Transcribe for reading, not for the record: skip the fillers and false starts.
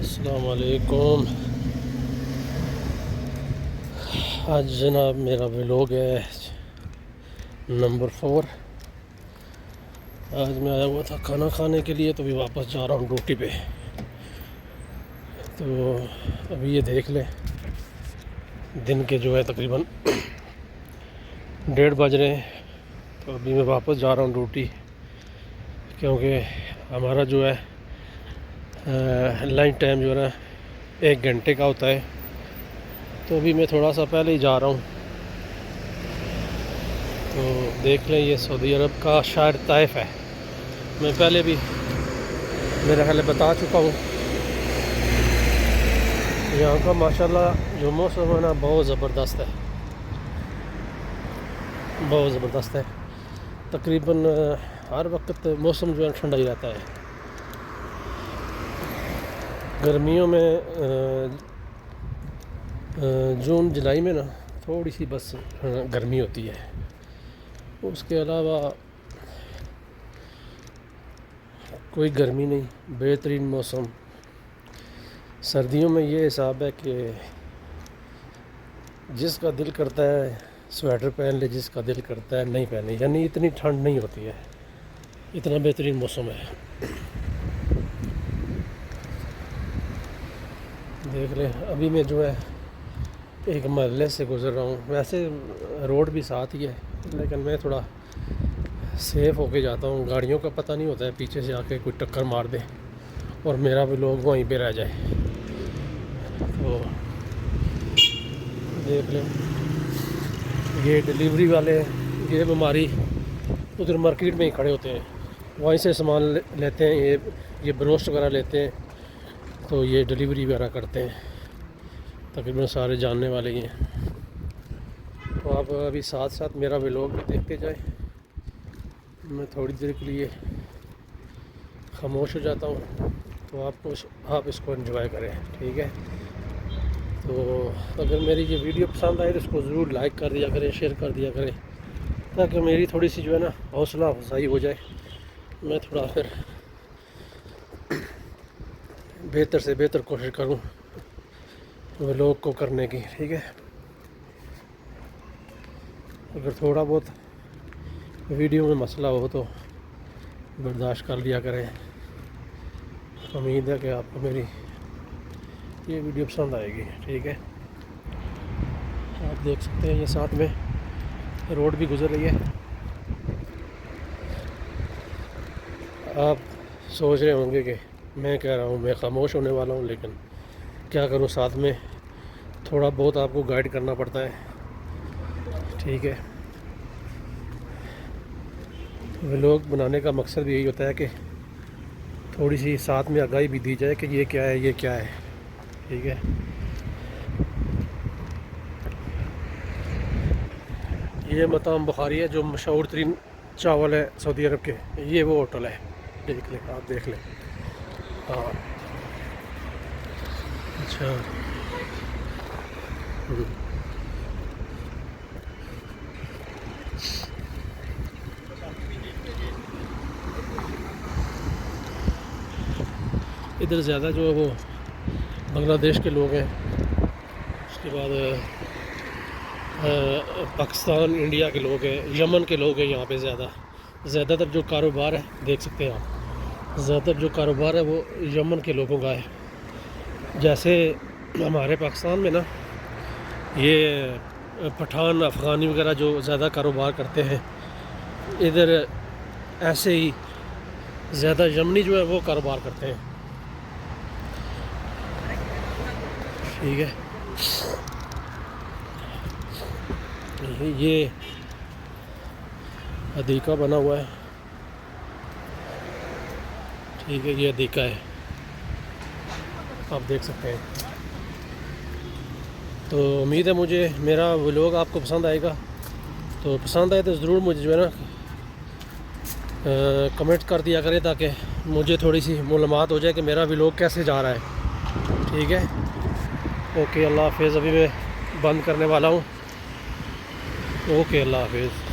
السلام علیکم۔ آج جناب میرا ولاگ ہے نمبر 4۔ آج میں آیا ہوا تھا کھانا کھانے کے لیے، تو بھی واپس جا رہا ہوں ڈیوٹی پہ۔ تو ابھی یہ دیکھ لیں، دن کے جو ہے تقریباً 1:30 بج رہے ہیں۔ تو ابھی میں واپس جا رہا ہوں ڈیوٹی، کیونکہ ہمارا جو ہے لنچ ٹائم جو ہے نا 1 گھنٹے کا ہوتا ہے۔ تو ابھی میں تھوڑا سا پہلے ہی جا رہا ہوں۔ تو دیکھ لیں، یہ سعودی عرب کا شہر طائف ہے۔ میں پہلے بھی میرے خیال بتا چکا ہوں۔ یہاں کا ماشاءاللہ جو موسم ہے نا بہت زبردست ہے، بہت زبردست ہے۔ تقریباً ہر وقت موسم جو ہے ٹھنڈا ہی رہتا ہے۔ گرمیوں میں جون جولائی میں نا تھوڑی سی بس گرمی ہوتی ہے، اس کے علاوہ کوئی گرمی نہیں، بہترین موسم۔ سردیوں میں یہ حساب ہے کہ جس کا دل کرتا ہے سویٹر پہن لے، جس کا دل کرتا ہے نہیں پہنے، یعنی اتنی ٹھنڈ نہیں ہوتی ہے، اتنا بہترین موسم ہے۔ دیکھ لیں، ابھی میں جو ہے ایک محلے سے گزر رہا ہوں۔ ویسے روڈ بھی ساتھ ہی ہے، لیکن میں تھوڑا سیف ہو کے جاتا ہوں۔ گاڑیوں کا پتہ نہیں ہوتا ہے، پیچھے سے آ کے کوئی ٹکر مار دے اور میرا بھی لوگ وہیں پہ رہ جائے۔ تو دیکھ لیں، یہ ڈیلیوری والے یہ بیماری ادھر مارکیٹ میں ہی کھڑے ہوتے ہیں، وہیں سے سامان لیتے ہیں۔ یہ بروسٹ وغیرہ لیتے ہیں، تو یہ ڈیلیوری وغیرہ کرتے ہیں۔ تقریباً سارے جاننے والے ہی ہیں۔ تو آپ ابھی ساتھ ساتھ میرا ولاگ بھی دیکھتے جائیں۔ میں تھوڑی دیر کے لیے خاموش ہو جاتا ہوں، تو آپ اس کو انجوائے کریں، ٹھیک ہے؟ تو اگر میری یہ ویڈیو پسند آئے تو اس کو ضرور لائک کر دیا کریں، شیئر کر دیا کریں، تاکہ میری تھوڑی سی جو ہے نا حوصلہ افزائی ہو جائے۔ میں تھوڑا پھر بہتر سے بہتر کوشش کروں ولاگ کو کرنے کی، ٹھیک ہے؟ اگر تھوڑا بہت ویڈیو میں مسئلہ ہو تو برداشت کر لیا کریں۔ امید ہے کہ آپ کو میری یہ ویڈیو پسند آئے گی، ٹھیک ہے؟ آپ دیکھ سکتے ہیں یہ ساتھ میں روڈ بھی گزر رہی ہے۔ آپ سوچ رہے ہوں گے کہ میں کہہ رہا ہوں میں خاموش ہونے والا ہوں، لیکن کیا کروں، ساتھ میں تھوڑا بہت آپ کو گائیڈ کرنا پڑتا ہے، ٹھیک ہے؟ ولاگ بنانے کا مقصد بھی یہی ہوتا ہے کہ تھوڑی سی ساتھ میں آگاہی بھی دی جائے کہ یہ کیا ہے، یہ کیا ہے، ٹھیک ہے؟ یہ مطعم بخاری ہے، جو مشہور ترین چاول ہے سعودی عرب کے، یہ وہ ہوٹل ہے۔ دیکھ لیں، آپ دیکھ لیں۔ ہاں، اچھا۔ ادھر زیادہ جو ہے وہ بنگلہ دیش کے لوگ ہیں، اس کے بعد پاکستان انڈیا کے لوگ ہیں، یمن کے لوگ ہیں۔ یہاں پہ زیادہ تر جو کاروبار ہے، دیکھ سکتے ہیں آپ، زیادہ تر جو کاروبار ہے وہ یمن کے لوگوں کا ہے۔ جیسے ہمارے پاکستان میں نا یہ پٹھان افغانی وغیرہ جو زیادہ کاروبار کرتے ہیں، ادھر ایسے ہی زیادہ یمنی جو ہے وہ کاروبار کرتے ہیں، ٹھیک ہے؟ یہ ادیکہ بنا ہوا ہے، ٹھیک ہے؟ یہ ادیکہ ہے، آپ دیکھ سکتے ہیں۔ تو امید ہے مجھے میرا ولاگ آپ کو پسند آئے گا۔ تو پسند آئے تو ضرور مجھے جو ہے نا کمنٹ کر دیا کریں، تاکہ مجھے تھوڑی سی معلومات ہو جائے کہ میرا ولاگ کیسے جا رہا ہے، ٹھیک ہے؟ اوکے، اللہ حافظ۔ ابھی میں بند کرنے والا ہوں۔ اوکے، اللہ حافظ۔